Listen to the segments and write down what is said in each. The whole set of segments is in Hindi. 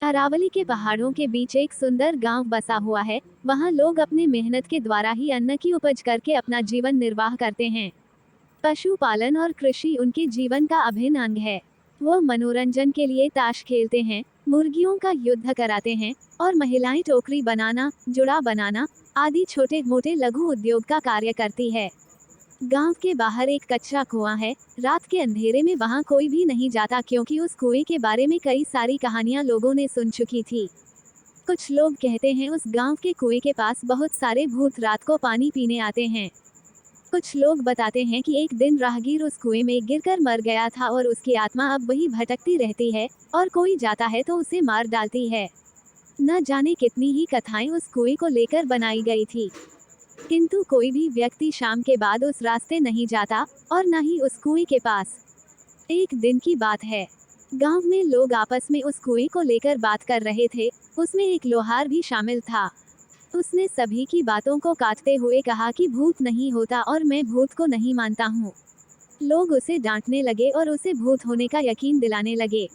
अरावली के पहाड़ों के बीच एक सुंदर गांव बसा हुआ है। वहां लोग अपने मेहनत के द्वारा ही अन्न की उपज करके अपना जीवन निर्वाह करते हैं। पशुपालन और कृषि उनके जीवन का अभिन्न अंग है। वो मनोरंजन के लिए ताश खेलते हैं, मुर्गियों का युद्ध कराते हैं और महिलाएं टोकरी बनाना, जुड़ा बनाना आदि छोटे मोटे लघु उद्योग का कार्य करती है। गांव के बाहर एक कच्चा कुआं है। रात के अंधेरे में वहां कोई भी नहीं जाता, क्योंकि उस कुएं के बारे में कई सारी कहानियां लोगों ने सुन चुकी थी। कुछ लोग कहते हैं उस गांव के कुएं के पास बहुत सारे भूत रात को पानी पीने आते हैं। कुछ लोग बताते हैं कि एक दिन राहगीर उस कुएं में गिरकर मर गया था और उसकी आत्मा अब वही भटकती रहती है और कोई जाता है तो उसे मार डालती है। न जाने कितनी ही कथाएं उस कुएं को लेकर बनाई गई थी, किंतु कोई भी व्यक्ति शाम के बाद उस रास्ते नहीं जाता और न ही उस कुएं के पास। एक दिन की बात है। गांव में लोग आपस में उस कुएं को लेकर बात कर रहे थे। उसमें एक लोहार भी शामिल था। उसने सभी की बातों को काटते हुए कहा कि भूत नहीं होता और मैं भूत को नहीं मानता हूँ। लोग उसे डांटने लगे और उसे भूत होने का यकीन दिलाने लगे,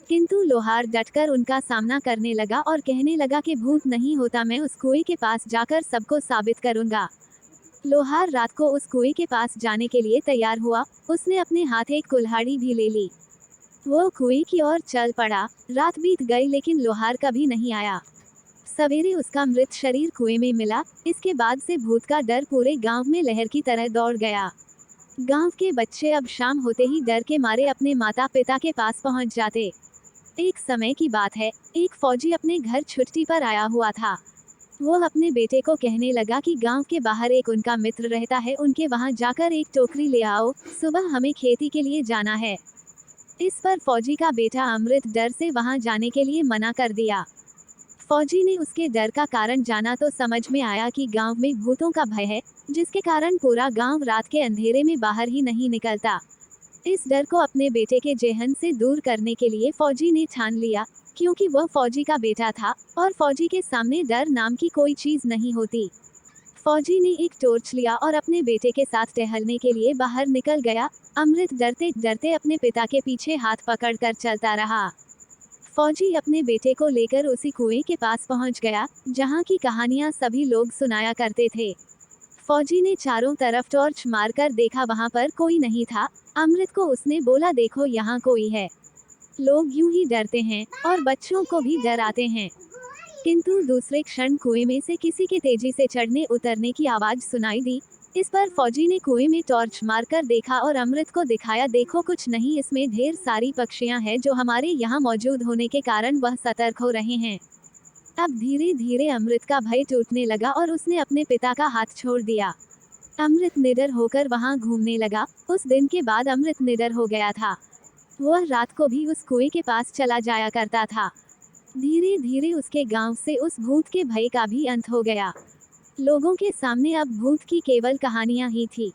किंतु लोहार डटकर उनका सामना करने लगा और कहने लगा कि भूत नहीं होता, मैं उस कुएं के पास जाकर सबको साबित करूंगा। लोहार रात को उस कुएं के पास जाने के लिए तैयार हुआ। उसने अपने हाथ एक कुल्हाड़ी भी ले ली। वो कुएं की ओर चल पड़ा। रात बीत गई लेकिन लोहार कभी नहीं आया। सवेरे उसका मृत शरीर कुएं में मिला। इसके बाद से भूत का डर पूरे गांव में लहर की तरह दौड़ गया। गांव के बच्चे अब शाम होते ही डर के मारे अपने माता पिता के पास पहुंच जाते। एक समय की बात है। एक फौजी अपने घर छुट्टी पर आया हुआ था। वो अपने बेटे को कहने लगा कि गांव के बाहर एक उनका मित्र रहता है, उनके वहां जाकर एक टोकरी ले आओ, सुबह हमें खेती के लिए जाना है। इस पर फौजी का बेटा अमृत डर से वहां जाने के लिए मना कर दिया। फौजी ने उसके डर का कारण जाना तो समझ में आया कि गांव में भूतों का भय है, जिसके कारण पूरा गांव रात के अंधेरे में बाहर ही नहीं निकलता। इस डर को अपने बेटे के जेहन से दूर करने के लिए फौजी ने ठान लिया, क्योंकि वह फौजी का बेटा था और फौजी के सामने डर नाम की कोई चीज नहीं होती। फौजी ने एक टॉर्च लिया और अपने बेटे के साथ टहलने के लिए बाहर निकल गया। अमृत डरते डरते अपने पिता के पीछे हाथ पकड़कर चलता रहा। फौजी अपने बेटे को लेकर उसी कुएं के पास पहुंच गया, जहां की कहानियां सभी लोग सुनाया करते थे। फौजी ने चारों तरफ टॉर्च मारकर देखा, वहां पर कोई नहीं था। अमृत को उसने बोला, देखो यहाँ कोई है। लोग यूं ही डरते हैं और बच्चों को भी डराते हैं, किंतु दूसरे क्षण कुएं में से किसी के तेजी से चढ़ने उतरने की आवाज सुनाई दी। इस पर फौजी ने कुएं में टॉर्च मारकर देखा और अमृत को दिखाया, देखो कुछ नहीं, इसमें ढेर सारी पक्षियां हैं जो हमारे यहाँ मौजूद होने के कारण वह सतर्क हो रहे हैं। अब धीरे धीरे अमृत का भय टूटने लगा और उसने अपने पिता का हाथ छोड़ दिया। अमृत निडर होकर वहां घूमने लगा। उस दिन के बाद अमृत निडर हो गया था। वह रात को भी उस कुएं के पास चला जाया करता था। धीरे धीरे उसके गांव से उस भूत के भय का भी अंत हो गया। लोगों के सामने अब भूत की केवल कहानियां ही थी।